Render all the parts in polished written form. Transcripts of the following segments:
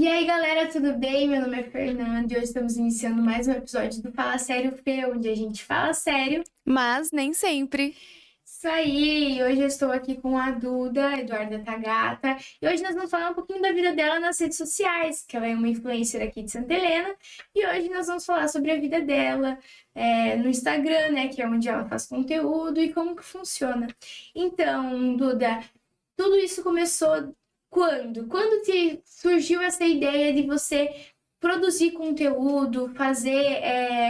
E aí, galera, tudo bem? Meu nome é Fernanda e hoje estamos iniciando mais um episódio do Fala Sério Fê, onde a gente fala sério. Mas nem sempre. Isso aí! Hoje eu estou aqui com a Duda, Eduarda Tagata, e hoje nós vamos falar um pouquinho da vida dela nas redes sociais, que ela é uma influencer aqui de Santa Helena, e hoje nós vamos falar sobre a vida dela no Instagram, né, que é onde ela faz conteúdo e como que funciona. Então, Duda, tudo isso começou quando? Quando te surgiu essa ideia de você produzir conteúdo, fazer,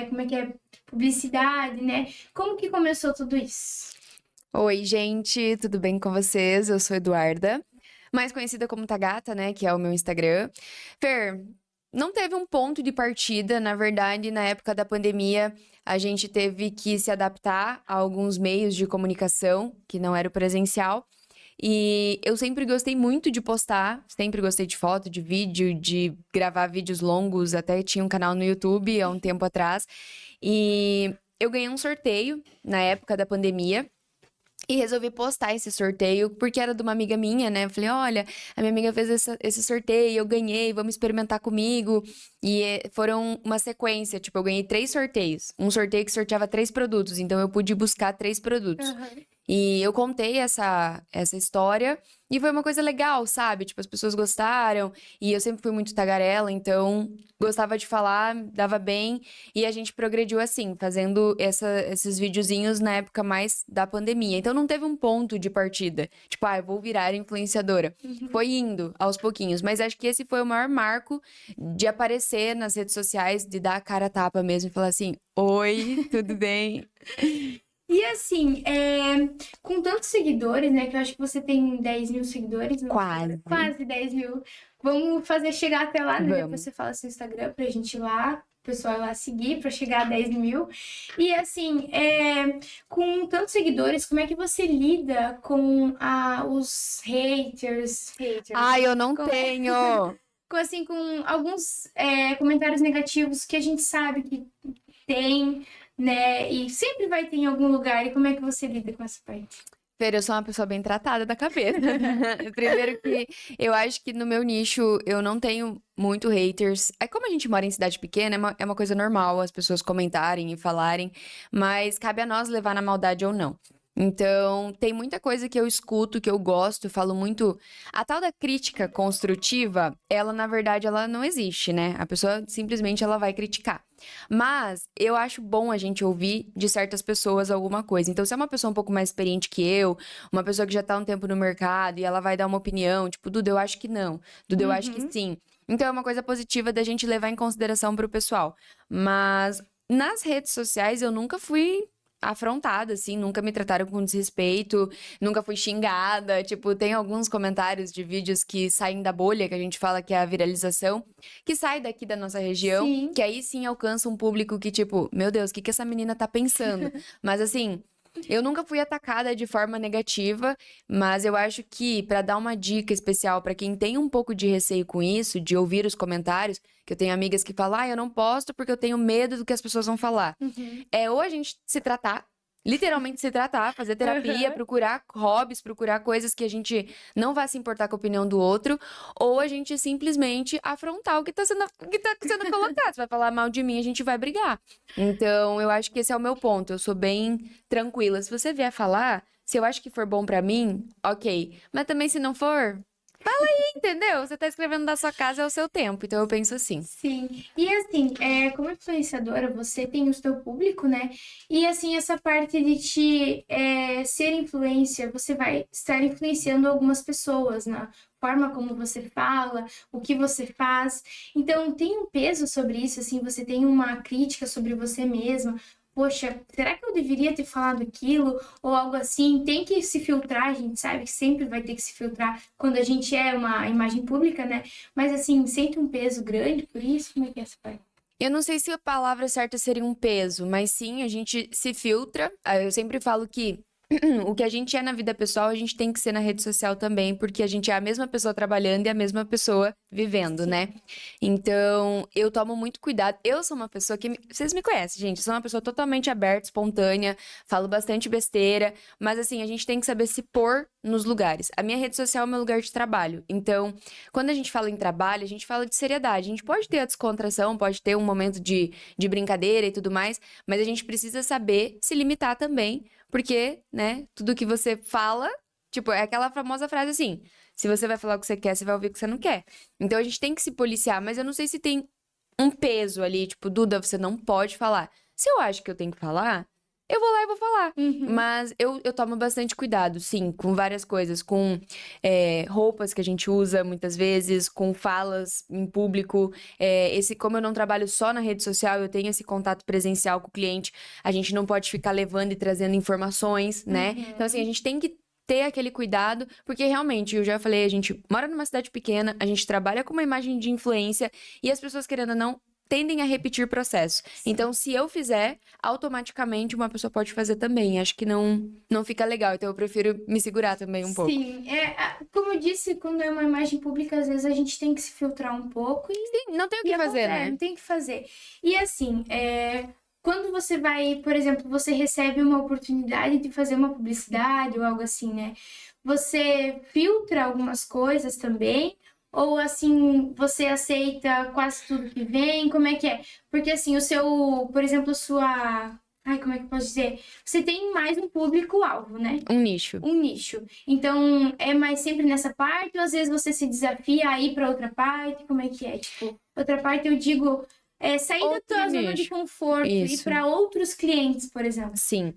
como é que é, publicidade, né? Como que começou tudo isso? Oi, gente, tudo bem com vocês? Eu sou Eduarda, mais conhecida como Tagata, né, que é o meu Instagram. Fer, não teve um ponto de partida, na verdade, na época da pandemia, a gente teve que se adaptar a alguns meios de comunicação, que não era o presencial. E eu sempre gostei muito de postar, sempre gostei de foto, de vídeo, de gravar vídeos longos, até tinha um canal no YouTube há um tempo atrás. E eu ganhei um sorteio na época da pandemia. E resolvi postar esse sorteio, porque era de uma amiga minha, né? Eu falei, olha, a minha amiga fez esse sorteio, eu ganhei, vamos experimentar comigo. E foram uma sequência, tipo, eu ganhei 3 sorteios. Um sorteio que sorteava 3 produtos, então eu pude buscar 3 produtos. Aham. E eu contei essa história e foi uma coisa legal, sabe? Tipo, as pessoas gostaram e eu sempre fui muito tagarela, então gostava de falar, dava bem. E a gente progrediu assim, fazendo esses videozinhos na época mais da pandemia. Então não teve um ponto de partida. Tipo, eu vou virar influenciadora. Uhum. Foi indo aos pouquinhos. Mas acho que esse foi o maior marco de aparecer nas redes sociais, de dar a cara a tapa mesmo e falar assim: Oi, tudo bem? E assim, com tantos seguidores, né? Que eu acho que você tem 10 mil seguidores no Instagram, Quase. quase 10 mil. Vamos fazer chegar até lá, né? Depois Vamos. você fala seu Instagram pra gente ir lá, o pessoal ir lá seguir pra chegar a 10 mil. E assim, com tantos seguidores, como é que você lida com os haters? Ai, eu não Como é? tenho. Com alguns comentários negativos que a gente sabe que tem, né? E sempre vai ter em algum lugar. E como é que você lida com essa parte? Fer, eu sou uma pessoa bem tratada da cabeça. Primeiro que eu acho que no meu nicho eu não tenho muito haters. É como a gente mora em cidade pequena, é uma coisa normal as pessoas comentarem e falarem, mas cabe a nós levar na maldade ou não. Então, tem muita coisa que eu escuto, que eu gosto, falo muito. A tal da crítica construtiva, ela na verdade ela não existe, né? A pessoa simplesmente ela vai criticar. Mas eu acho bom a gente ouvir de certas pessoas alguma coisa. Então, se é uma pessoa um pouco mais experiente que eu, uma pessoa que já tá um tempo no mercado e ela vai dar uma opinião, tipo, Duda, eu acho que não. Duda, eu acho que Uhum. sim. Então, é uma coisa positiva da gente levar em consideração pro pessoal. Mas nas redes sociais eu nunca fui afrontada, assim, nunca me trataram com desrespeito, nunca fui xingada. Tipo, tem alguns comentários de vídeos que saem da bolha, que a gente fala que é a viralização, que sai daqui da nossa região, Sim. que aí sim alcança um público que, tipo, meu Deus, o que que essa menina tá pensando? Mas assim, eu nunca fui atacada de forma negativa, mas eu acho que pra dar uma dica especial pra quem tem um pouco de receio com isso, de ouvir os comentários, que eu tenho amigas que falam, eu não posto porque eu tenho medo do que as pessoas vão falar. Uhum. É ou a gente se tratar, literalmente se tratar, fazer terapia, Aham. procurar hobbies, procurar coisas que a gente não vai se importar com a opinião do outro, ou a gente simplesmente afrontar o que tá sendo colocado. Você vai falar mal de mim, a gente vai brigar. Então, eu acho que esse é o meu ponto. Eu sou bem tranquila. Se você vier falar, se eu acho que for bom pra mim, ok. Mas também se não for, entendeu? Você tá escrevendo da sua casa é o seu tempo. Então eu penso assim. Sim. E assim, como influenciadora, você tem o seu público, né? E assim, essa parte de ser influencer, você vai estar influenciando algumas pessoas na forma como você fala, o que você faz. Então, tem um peso sobre isso, assim, você tem uma crítica sobre você mesma. Poxa, será que eu deveria ter falado aquilo? Ou algo assim? Tem que se filtrar, a gente sabe que sempre vai ter que se filtrar quando a gente é uma imagem pública, né? Mas assim, sente um peso grande por isso? Como é que é essa parte? Eu não sei se a palavra certa seria um peso, mas sim, a gente se filtra. Eu sempre falo que o que a gente é na vida pessoal, a gente tem que ser na rede social também, porque a gente é a mesma pessoa trabalhando e a mesma pessoa vivendo, né? Então, eu tomo muito cuidado. Eu sou uma pessoa que. Vocês me conhecem, gente. Eu sou uma pessoa totalmente aberta, espontânea, falo bastante besteira, mas assim, a gente tem que saber se pôr nos lugares. A minha rede social é o meu lugar de trabalho. Então, quando a gente fala em trabalho, a gente fala de seriedade. A gente pode ter a descontração, pode ter um momento de brincadeira e tudo mais, mas a gente precisa saber se limitar também. Porque, né, tudo que você fala, tipo, é aquela famosa frase assim: se você vai falar o que você quer, você vai ouvir o que você não quer. Então a gente tem que se policiar, mas eu não sei se tem um peso ali, tipo, Duda, você não pode falar. Se eu acho que eu tenho que falar, eu vou lá e vou falar. Uhum. Mas eu tomo bastante cuidado, sim, com várias coisas, com roupas que a gente usa muitas vezes, com falas em público. Como eu não trabalho só na rede social, eu tenho esse contato presencial com o cliente, a gente não pode ficar levando e trazendo informações, né? Então, assim, a gente tem que ter aquele cuidado, porque realmente, eu já falei, a gente mora numa cidade pequena, a gente trabalha com uma imagem de influência e as pessoas, querendo ou não, tendem a repetir processo. Então, se eu fizer, automaticamente uma pessoa pode fazer também. Acho que não fica legal. Então, eu prefiro me segurar também um pouco. Sim, como eu disse, quando é uma imagem pública, às vezes a gente tem que se filtrar um pouco Sim, não tem o que fazer, né? não tem o que fazer. E assim, quando você vai, por exemplo, você recebe uma oportunidade de fazer uma publicidade ou algo assim, né? Você filtra algumas coisas também, ou assim, você aceita quase tudo que vem? Como é que é? Porque assim, por exemplo, sua. Ai, como é que eu posso dizer? Você tem mais um público-alvo, né? Um nicho. Um nicho. Então, é mais sempre nessa parte, ou às vezes você se desafia a ir para outra parte? Como é que é? Tipo, outra parte eu digo, sair da Outro tua zona de nicho. conforto, ir Isso. para outros clientes, por exemplo. Sim.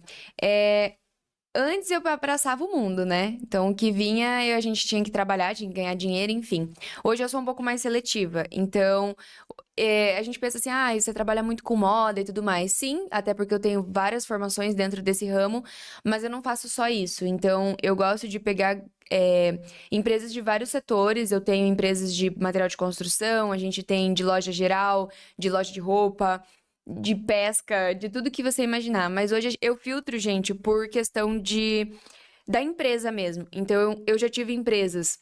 Antes eu abraçava o mundo, né? Então, o que vinha, a gente tinha que trabalhar, tinha que ganhar dinheiro, enfim. Hoje eu sou um pouco mais seletiva. Então, a gente pensa assim, você trabalha muito com moda e tudo mais. Sim, até porque eu tenho várias formações dentro desse ramo, mas eu não faço só isso. Então, eu gosto de pegar empresas de vários setores. Eu tenho empresas de material de construção, a gente tem de loja geral, de loja de roupa, de pesca, de tudo que você imaginar. Mas hoje eu filtro, gente, por questão da empresa mesmo. Então, eu já tive empresas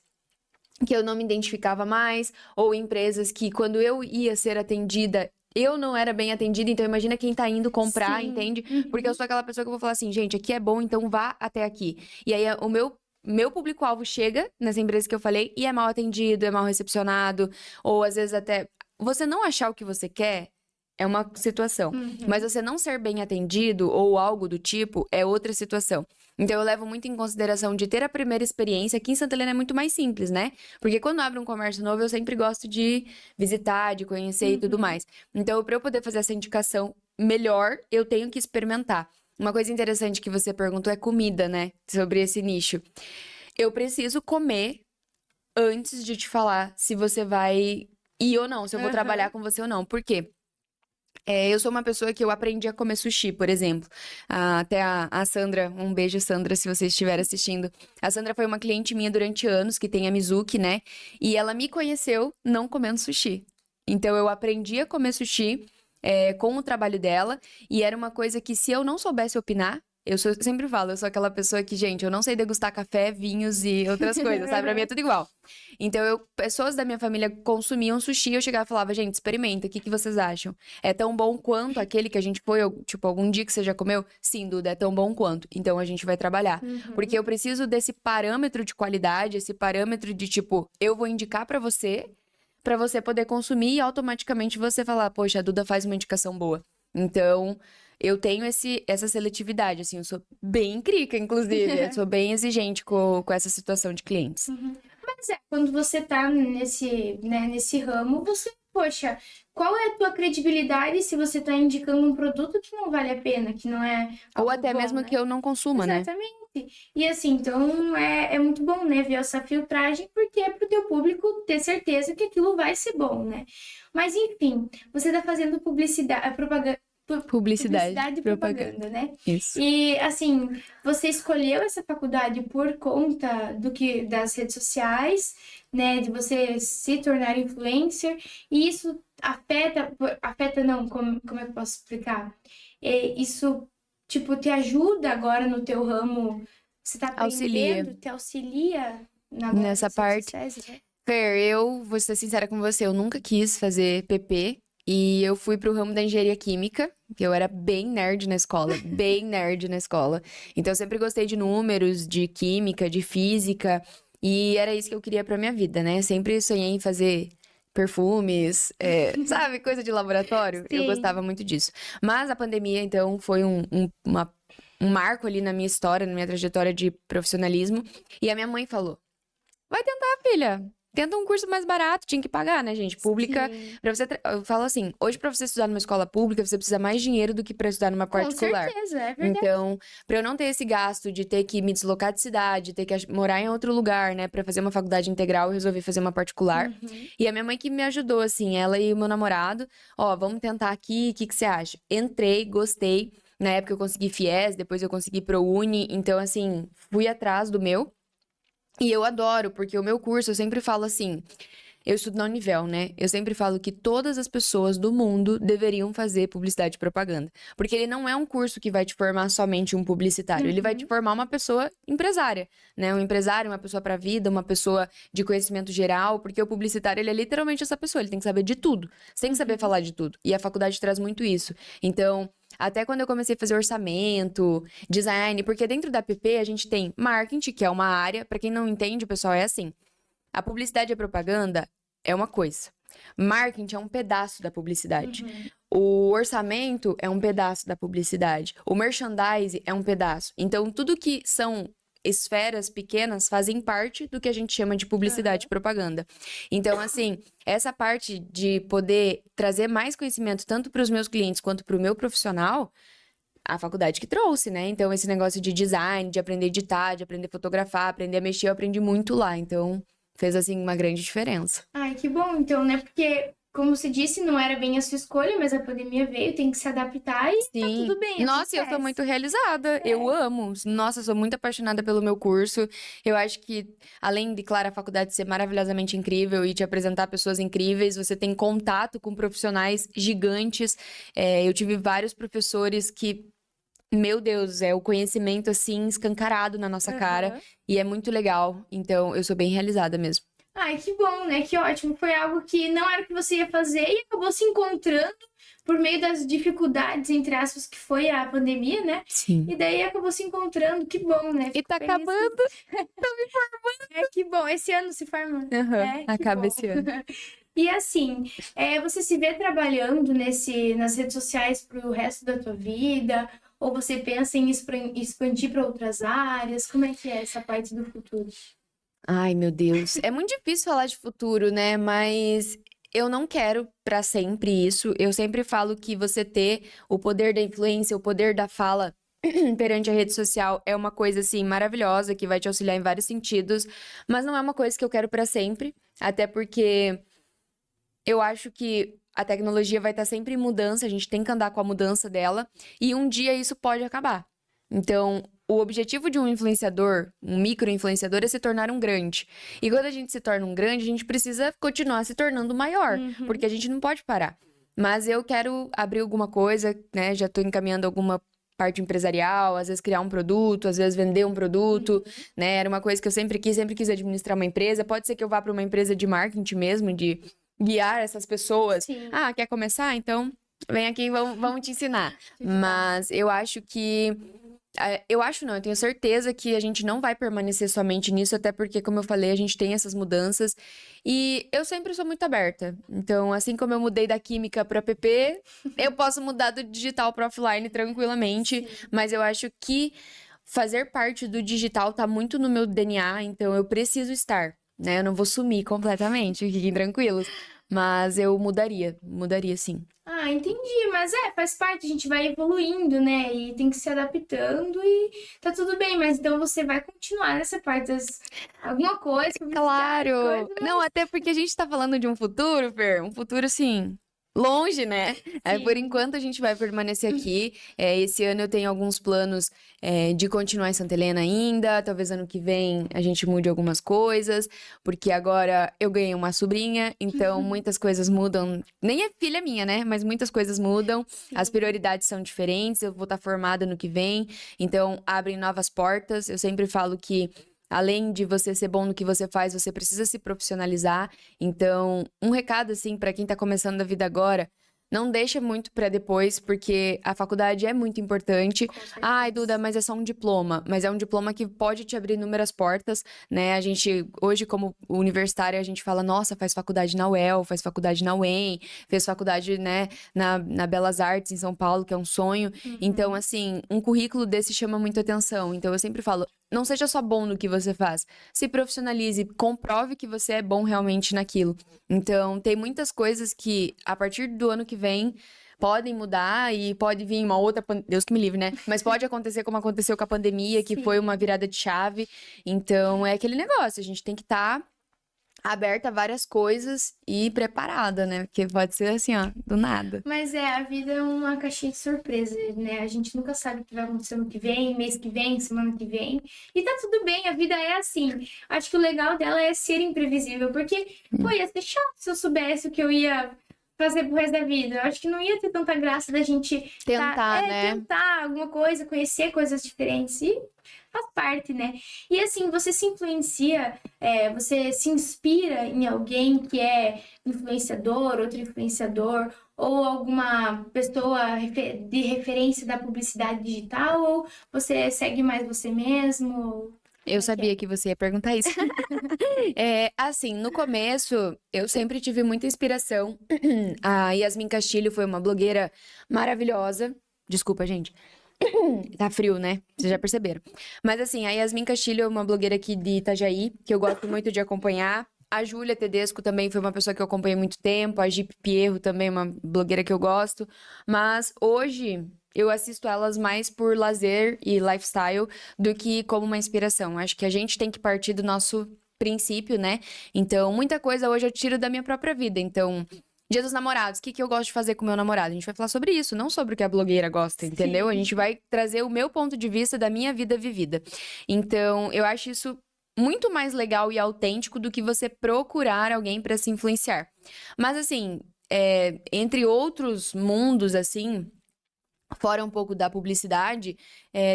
que eu não me identificava mais, ou empresas que quando eu ia ser atendida, eu não era bem atendida, então imagina quem tá indo comprar, Sim. entende? Uhum. Porque eu sou aquela pessoa que eu vou falar assim, gente, aqui é bom, então vá até aqui. E aí o meu público-alvo chega nessa empresa que eu falei e é mal atendido, é mal recepcionado, ou às vezes até você não achar o que você quer é uma situação, mas você não ser bem atendido ou algo do tipo é outra situação. Então eu levo muito em consideração de ter a primeira experiência. Aqui em Santa Helena é muito mais simples, né? Porque quando abre um comércio novo, eu sempre gosto de visitar, de conhecer e tudo mais. Então, para eu poder fazer essa indicação melhor, eu tenho que experimentar. Uma coisa interessante que você perguntou é comida, né? Sobre esse nicho. Eu preciso comer antes de te falar se você vai ir ou não, se eu vou trabalhar com você ou não. Por quê? Eu sou uma pessoa que eu aprendi a comer sushi, por exemplo. Até a Sandra, um beijo, Sandra, se você estiver assistindo. A Sandra foi uma cliente minha durante anos, que tem a Mizuki, né? E ela me conheceu não comendo sushi. Então, eu aprendi a comer sushi, com o trabalho dela. E era uma coisa que, se eu não soubesse opinar, sempre falo, eu sou aquela pessoa que, gente, eu não sei degustar café, vinhos e outras coisas, sabe? Pra mim é tudo igual. Então, pessoas da minha família consumiam sushi, eu chegava e falava, gente, experimenta, o que vocês acham? É tão bom quanto aquele que a gente foi, tipo, algum dia que você já comeu? Sim, Duda, é tão bom quanto. Então, a gente vai trabalhar. Porque eu preciso desse parâmetro de qualidade, esse parâmetro de, tipo, eu vou indicar pra você poder consumir e automaticamente você falar, poxa, a Duda faz uma indicação boa. Então, eu tenho essa seletividade, assim, eu sou bem crica, inclusive. Eu sou bem exigente com essa situação de clientes. Mas quando você tá nesse ramo, poxa, qual é a tua credibilidade se você tá indicando um produto que não vale a pena, que não é Ou algo até bom, mesmo né? que eu não consuma, né? Exatamente. E assim, então é muito bom, né, ver essa filtragem, porque é pro teu público ter certeza que aquilo vai ser bom, né? Mas enfim, você tá fazendo propaganda. Publicidade e propaganda, né? Isso. E assim, você escolheu essa faculdade por conta das redes sociais, né? De você se tornar influencer, e isso afeta não, como é que eu posso explicar? Isso tipo, te ajuda agora no teu ramo? Você tá Auxilia. aprendendo, te auxilia Nessa nas redes parte. sociais, né? Fer, eu vou ser sincera com você, eu nunca quis fazer PP e eu fui pro ramo da engenharia química, que eu era bem nerd na escola, bem nerd na escola. Então eu sempre gostei de números, de química, de física, e era isso que eu queria pra minha vida, né? Sempre sonhei em fazer perfumes, sabe, coisa de laboratório. Eu Sim. gostava muito disso. Mas a pandemia, então, foi um marco ali na minha história, na minha trajetória de profissionalismo. E a minha mãe falou: vai tentar, filha. Tenta um curso mais barato, tinha que pagar, né, gente? Pública. Sim. Pra você. Eu falo assim: hoje, pra você estudar numa escola pública, você precisa mais dinheiro do que pra estudar numa Com particular. certeza, é verdade. Então, pra eu não ter esse gasto de ter que me deslocar de cidade, ter que morar em outro lugar, né, pra fazer uma faculdade integral, eu resolvi fazer uma particular. Uhum. E a minha mãe que me ajudou, assim, ela e o meu namorado: ó, vamos tentar aqui, o que que você acha? Entrei, gostei. Na época eu consegui FIES, depois eu consegui ProUni, então, assim, fui atrás do meu. E eu adoro, porque o meu curso, eu sempre falo assim, eu estudo na Univel, né? Eu sempre falo que todas as pessoas do mundo deveriam fazer publicidade e propaganda. Porque ele não é um curso que vai te formar somente um publicitário, ele vai te Uhum. formar uma pessoa empresária, né? Um empresário, uma pessoa pra vida, uma pessoa de conhecimento geral, porque o publicitário, ele é literalmente essa pessoa, ele tem que saber de tudo. Você tem que saber Uhum. falar de tudo. E a faculdade traz muito isso. Então, até quando eu comecei a fazer orçamento, design, porque dentro da PP a gente tem marketing, que é uma área, pra quem não entende, pessoal, é assim. A publicidade e a propaganda é uma coisa. Marketing é um pedaço da publicidade. Uhum. O orçamento é um pedaço da publicidade. O merchandise é um pedaço. Então, tudo que são esferas pequenas fazem parte do que a gente chama de publicidade e Aham. propaganda. Então, assim, essa parte de poder trazer mais conhecimento tanto para os meus clientes quanto para o meu profissional, a faculdade que trouxe, né? Então, esse negócio de design, de aprender a editar, de aprender a fotografar, aprender a mexer, eu aprendi muito lá. Então, fez, assim, uma grande diferença. Ai, que bom, então, né? Porque, como você disse, não era bem a sua escolha, mas a pandemia veio, tem que se adaptar e tá Sim. tudo bem, Nossa, eu sou acontece. muito realizada. Eu É. amo. Nossa, eu sou muito apaixonada pelo meu curso. Eu acho que, além de, claro, a faculdade ser maravilhosamente incrível e te apresentar pessoas incríveis, você tem contato com profissionais gigantes. Eu tive vários professores que, meu Deus, é o conhecimento, assim, escancarado na nossa cara. Aham. E é muito legal. Então, eu sou bem realizada mesmo. Ai, que bom, né? Que ótimo. Foi algo que não era o que você ia fazer e acabou se encontrando por meio das dificuldades, entre aspas, que foi a pandemia, né? Sim. E daí acabou se encontrando. Que bom, né? E Fico tá feliz. acabando. É que bom. Esse ano se forma. Aham, É, que acaba bom. esse ano. E assim, você se vê trabalhando nas redes sociais pro resto da tua vida? Ou você pensa em expandir para outras áreas? Como é que é essa parte do futuro? Ai, meu Deus. É muito difícil falar de futuro, né? Mas eu não quero pra sempre isso. Eu sempre falo que você ter o poder da influência, o poder da fala perante a rede social é uma coisa assim maravilhosa que vai te auxiliar em vários sentidos, mas não é uma coisa que eu quero pra sempre, até porque eu acho que a tecnologia vai estar sempre em mudança, a gente tem que andar com a mudança dela, e um dia isso pode acabar. Então, o objetivo de um influenciador, um micro-influenciador, é se tornar um grande. E quando a gente se torna um grande, a gente precisa continuar se tornando maior, Uhum. porque a gente não pode parar. Mas eu quero abrir alguma coisa, né? Já estou encaminhando alguma parte empresarial, às vezes criar um produto, às vezes vender um produto, né? Era uma coisa que eu sempre quis administrar uma empresa. Pode ser que eu vá para uma empresa de marketing mesmo, de guiar essas pessoas. Sim, Ah, quer começar? Então, vem aqui, vamos te ensinar. te ajudar. Mas eu acho que. Eu acho não, eu tenho certeza que a gente não vai permanecer somente nisso, até porque, como eu falei, a gente tem essas mudanças. E eu sempre sou muito aberta. Então, assim como eu mudei da química para PP, eu posso mudar do digital para offline tranquilamente. Sim. Mas eu acho que fazer parte do digital tá muito no meu DNA, então eu preciso estar, né? Eu não vou sumir completamente, fiquem tranquilos. Mas eu mudaria sim. Ah, entendi, mas faz parte, a gente vai evoluindo, né? E tem que se adaptando e tá tudo bem, mas então você vai continuar nessa parte alguma coisa, publicidade, Claro! coisa, Não, mas até porque a gente tá falando de um futuro, Fer, um futuro assim, longe, né? Por Sim. enquanto a gente vai permanecer aqui. Esse ano eu tenho alguns planos de continuar em Santa Helena ainda. Talvez ano que vem a gente mude algumas coisas, porque agora eu ganhei uma sobrinha, então muitas coisas mudam. Nem é filha minha, né? Mas muitas coisas mudam. As Sim. prioridades são diferentes. Eu vou estar formada no que vem, então abrem novas portas. Eu sempre falo que além de você ser bom no que você faz, você precisa se profissionalizar. Então, um recado assim para quem tá começando a vida agora, não deixa muito para depois, porque a faculdade é muito importante. Com Ai, Duda, certeza. mas é só um diploma, mas é um diploma que pode te abrir inúmeras portas, né? A gente hoje como universitária, a gente fala, nossa, faz faculdade na UEL, faz faculdade na UEM, fez faculdade, né, na Belas Artes em São Paulo, que é um sonho. Então, Uhum. assim, um currículo desse chama muito atenção. Então, eu sempre falo, não seja só bom no que você faz. Se profissionalize, comprove que você é bom realmente naquilo. Então, tem muitas coisas que, a partir do ano que vem, podem mudar e pode vir uma outra. Deus que me livre, né? Mas pode acontecer como aconteceu com a pandemia, que foi uma Sim. virada de chave. Então, é aquele negócio, a gente tem que estar aberta a várias coisas e preparada, né? Porque pode ser assim, ó, do nada. Mas a vida é uma caixinha de surpresa, né? A gente nunca sabe o que vai acontecer ano que vem, mês que vem, semana que vem. E tá tudo bem, a vida é assim. Acho que o legal dela é ser imprevisível, porque, pô, ia ser chato se eu soubesse o que eu ia fazer pro resto da vida. Eu acho que não ia ter tanta graça da gente Tentar, né? tentar alguma coisa, conhecer coisas diferentes. E faz parte, né? E assim, você se influencia, você se inspira em alguém que é influenciador, outro influenciador, ou alguma pessoa de referência da publicidade digital, ou você segue mais você mesmo? Eu Como é que é? sabia que você ia perguntar isso. Assim, no começo, eu sempre tive muita inspiração. A Yasmin Castilho foi uma blogueira maravilhosa. Desculpa, gente. Tá frio, né? Vocês já perceberam. Mas assim, a Yasmin Castilho é uma blogueira aqui de Itajaí, que eu gosto muito de acompanhar. A Júlia Tedesco também foi uma pessoa que eu acompanhei há muito tempo. A Gipe Pierro também é uma blogueira que eu gosto. Mas hoje eu assisto elas mais por lazer e lifestyle do que como uma inspiração. Acho que a gente tem que partir do nosso princípio, né? Então, muita coisa hoje eu tiro da minha própria vida. Então, Dia dos Namorados, o que que eu gosto de fazer com meu namorado? A gente vai falar sobre isso, não sobre o que a blogueira gosta, entendeu? A Sim. gente vai trazer o meu ponto de vista da minha vida vivida. Então, eu acho isso muito mais legal e autêntico do que você procurar alguém para se influenciar. Mas assim, entre outros mundos, assim, fora um pouco da publicidade,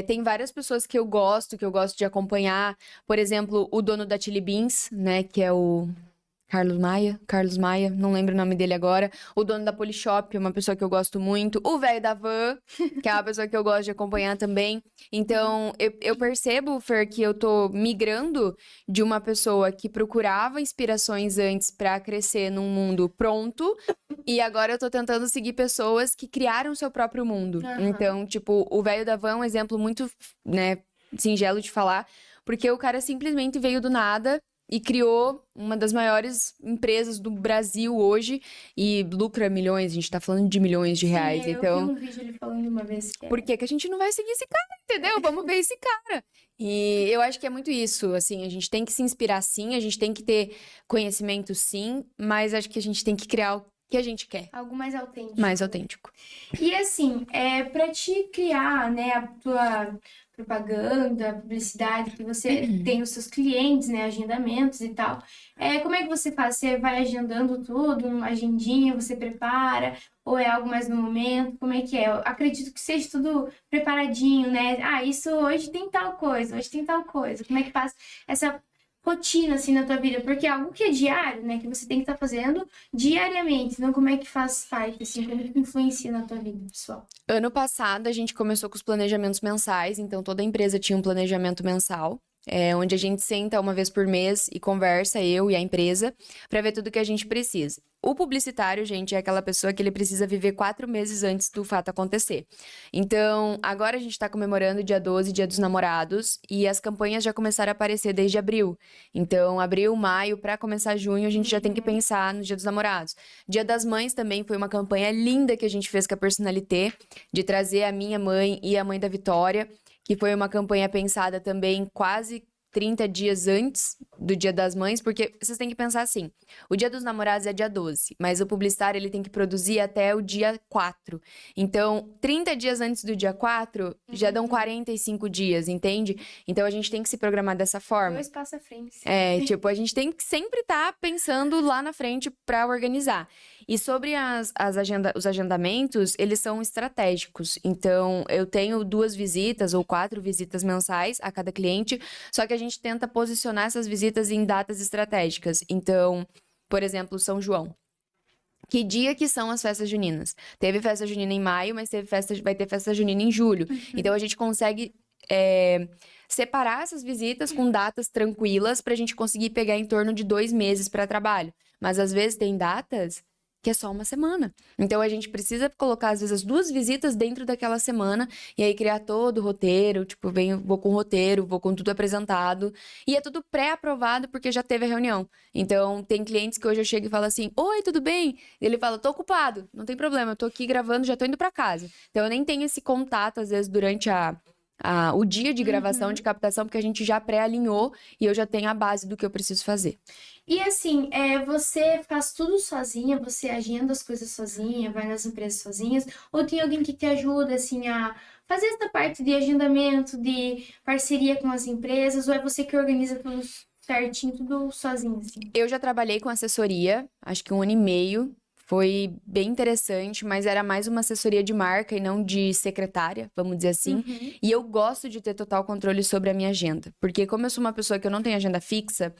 tem várias pessoas que eu gosto de acompanhar. Por exemplo, o dono da Chili Beans, né, que é o Carlos Maia, não lembro o nome dele agora. O dono da Polishop, uma pessoa que eu gosto muito. O velho da Van, que é uma pessoa que eu gosto de acompanhar também. Então, eu percebo, Fer, que eu tô migrando de uma pessoa que procurava inspirações antes pra crescer num mundo pronto, e agora eu tô tentando seguir pessoas que criaram o seu próprio mundo. Aham. Então, tipo, o velho da Van é um exemplo muito, né, singelo de falar, porque o cara simplesmente veio do nada e criou uma das maiores empresas do Brasil hoje e lucra milhões, a gente tá falando de milhões de Sim, reais. eu vi Então, um vídeo ele falando uma vez que por é. que que a gente não vai seguir esse cara, entendeu? Vamos ver esse cara. E eu acho que é muito isso, assim, a gente tem que se inspirar sim, a gente tem que ter conhecimento sim, mas acho que a gente tem que criar o que a gente quer, Algo mais autêntico, mais né? autêntico. E assim, para te criar, né, a tua propaganda, publicidade, que você tem os seus clientes, né, agendamentos e tal, como é que você faz? Você vai agendando tudo, uma agendinha, você prepara, ou é algo mais no momento? Como é que é? Eu acredito que seja tudo preparadinho, né? Ah, isso hoje tem tal coisa, hoje tem tal coisa. Como é que faz essa rotina, assim, na tua vida? Porque é algo que é diário, né, que você tem que estar fazendo diariamente, então como é que faz parte, assim, como que influencia na tua vida, pessoal? Ano passado, a gente começou com os planejamentos mensais, então toda empresa tinha um planejamento mensal, onde a gente senta uma vez por mês e conversa, eu e a empresa, para ver tudo que a gente precisa. O publicitário, gente, é aquela pessoa que ele precisa viver 4 meses antes do fato acontecer. Então, agora a gente está comemorando o dia 12, Dia dos Namorados, e as campanhas já começaram a aparecer desde abril. Então, abril, maio, para começar junho, a gente já tem que Uhum. pensar no Dia dos Namorados. Dia das Mães também foi uma campanha linda que a gente fez com a Personalité, de trazer a minha mãe e a mãe da Vitória, que foi uma campanha pensada também quase 30 dias antes do Dia das Mães, porque vocês têm que pensar assim, o Dia dos Namorados é dia 12, mas o publicitário ele tem que produzir até o dia 4. Então, 30 dias antes do dia 4, já dão 45 dias, entende? Então, a gente tem que se programar dessa forma. 2 passos à frente. Tipo, a gente tem que sempre estar pensando lá na frente para organizar. E sobre os agendamentos, eles são estratégicos. Então, eu tenho 2 visitas ou 4 visitas mensais a cada cliente, só que a gente tenta posicionar essas visitas em datas estratégicas. Então, por exemplo, São João. Que dia que são as festas juninas? Teve festa junina em maio, mas vai ter festa junina em julho. Então, a gente consegue separar essas visitas com datas tranquilas pra gente conseguir pegar em torno de 2 meses para trabalho. Mas às vezes tem datas que é só uma semana. Então a gente precisa colocar às vezes as 2 visitas dentro daquela semana e aí criar todo o roteiro, tipo, vou com o roteiro, vou com tudo apresentado e é tudo pré-aprovado porque já teve a reunião. Então tem clientes que hoje eu chego e falo assim: "Oi, tudo bem?" E ele fala: "Tô ocupado". Não tem problema, eu tô aqui gravando, já tô indo pra casa. Então eu nem tenho esse contato às vezes durante o dia de gravação, de captação, porque a gente já pré-alinhou e eu já tenho a base do que eu preciso fazer. E assim, você faz tudo sozinha, você agenda as coisas sozinha, vai nas empresas sozinhas, ou tem alguém que te ajuda, assim, a fazer essa parte de agendamento, de parceria com as empresas, ou é você que organiza tudo certinho, tudo sozinho, assim? Eu já trabalhei com assessoria, acho que 1 ano e meio. Foi bem interessante, mas era mais uma assessoria de marca e não de secretária, vamos dizer assim. E eu gosto de ter total controle sobre a minha agenda. Porque como eu sou uma pessoa que eu não tenho agenda fixa,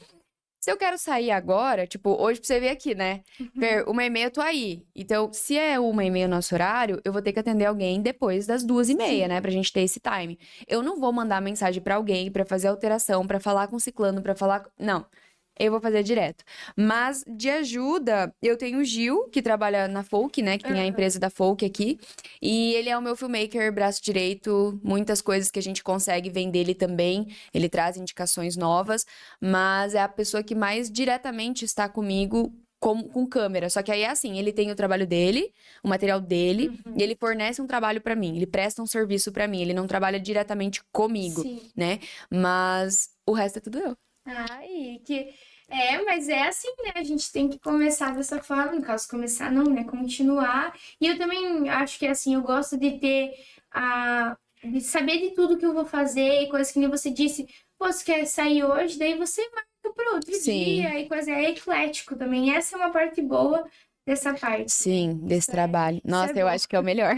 se eu quero sair agora, tipo, hoje pra você ver aqui, né? Fer, 1h30 eu tô aí. Então, se é 1h30 o nosso horário, eu vou ter que atender alguém depois das 2h30, né? Pra gente ter esse time. Eu não vou mandar mensagem pra alguém pra fazer alteração, pra falar com o ciclano, pra falar... Não. Eu vou fazer direto. Mas de ajuda, eu tenho o Gil, que trabalha na Folk, né? Que tem a empresa da Folk aqui. E ele é o meu filmmaker, braço direito. Muitas coisas que a gente consegue vender ele também. Ele traz indicações novas. Mas é a pessoa que mais diretamente está comigo com câmera. Só que aí é assim, ele tem o trabalho dele, o material dele. E ele fornece um trabalho pra mim. Ele presta um serviço pra mim. Ele não trabalha diretamente comigo, né? Mas o resto é tudo eu. Ai, mas é assim, né? A gente tem que começar dessa forma, no caso, começar não, né? Continuar. E eu também acho que assim, eu gosto de ter de saber de tudo que eu vou fazer, e coisas que nem você disse, pô, você quer sair hoje, daí você marca para outro dia, e coisa é eclético também. Essa é uma parte boa dessa parte. Sim, desse trabalho. Nossa, eu acho que é o melhor.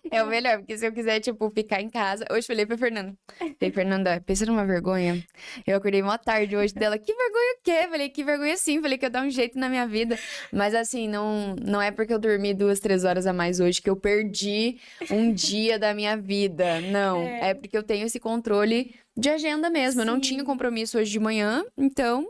É o melhor, porque se eu quiser, tipo, ficar em casa. Hoje falei pra Fernanda. Falei, Fernanda, pensa numa vergonha. Eu acordei uma tarde hoje dela. Que vergonha o quê? Falei, que vergonha sim. Falei que eu dar um jeito na minha vida. Mas assim, não é porque eu dormi 2, 3 horas a mais hoje que eu perdi um dia da minha vida. Não. É porque eu tenho esse controle de agenda mesmo. Eu não tinha compromisso hoje de manhã, então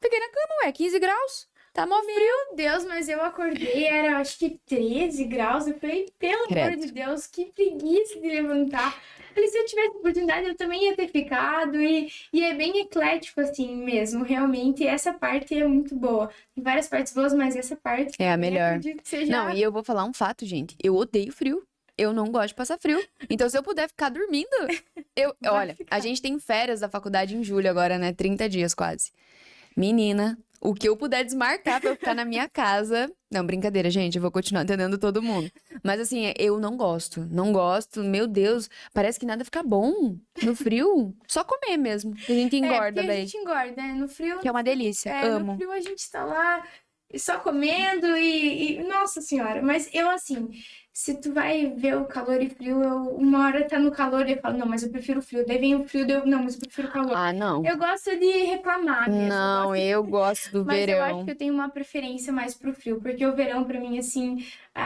fiquei na cama, 15 graus. Tá mó frio. Meu Deus, mas eu acordei, era acho que 13 graus. Eu falei, pelo amor de Deus, que preguiça de levantar. Falei, se eu tivesse oportunidade, eu também ia ter ficado. E é bem eclético assim mesmo, realmente. Essa parte é muito boa. Tem várias partes boas, mas essa parte é a melhor. Acredito que seja... Não, e eu vou falar um fato, gente. Eu odeio frio. Eu não gosto de passar frio. Então, se eu puder ficar dormindo, olha, a gente tem férias da faculdade em julho agora, né? 30 dias quase. Menina, o que eu puder desmarcar pra eu ficar na minha casa. Não, brincadeira, gente. Eu vou continuar atendendo todo mundo. Mas assim, eu não gosto. Não gosto. Meu Deus, parece que nada fica bom no frio. Só comer mesmo. Que a gente engorda daí. A gente engorda, né? No frio. Que é uma delícia. Amo. No frio a gente tá lá só comendo Nossa Senhora. Mas eu, assim, se tu vai ver o calor e frio, uma hora tá no calor e eu falo, não, mas eu prefiro frio. Daí vem o frio, não, mas eu prefiro calor. Ah, não. Eu gosto de reclamar mesmo. Não, eu gosto do mas verão. Mas eu acho que eu tenho uma preferência mais pro frio, porque o verão, pra mim, assim,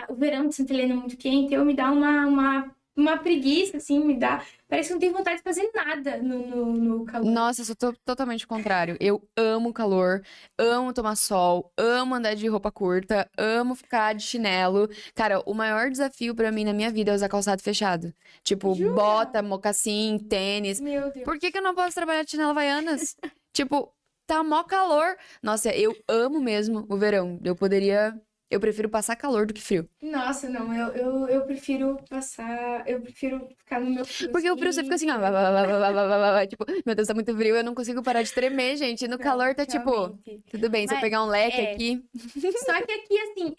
o verão de Santa Helena é muito quente, eu me dá uma preguiça, assim, me dá... Parece que não tenho vontade de fazer nada no calor. Nossa, eu sou totalmente o contrário. Eu amo calor, amo tomar sol, amo andar de roupa curta, amo ficar de chinelo. Cara, o maior desafio pra mim na minha vida é usar calçado fechado. Tipo, bota, mocassim, tênis. Meu Deus. Por que eu não posso trabalhar de chinelo Havaianas? Tipo, tá mó calor. Nossa, eu amo mesmo o verão. Eu poderia Eu prefiro passar calor do que frio. Nossa, não, eu prefiro passar, eu prefiro ficar no meu Porque o frio você fica friozinho. assim, ó, tipo, meu Deus, tá muito frio, eu não consigo parar de tremer, gente. E no Não, calor tá tipo, realmente. tudo bem, se eu Mas pegar um leque é. aqui. Só que aqui, assim,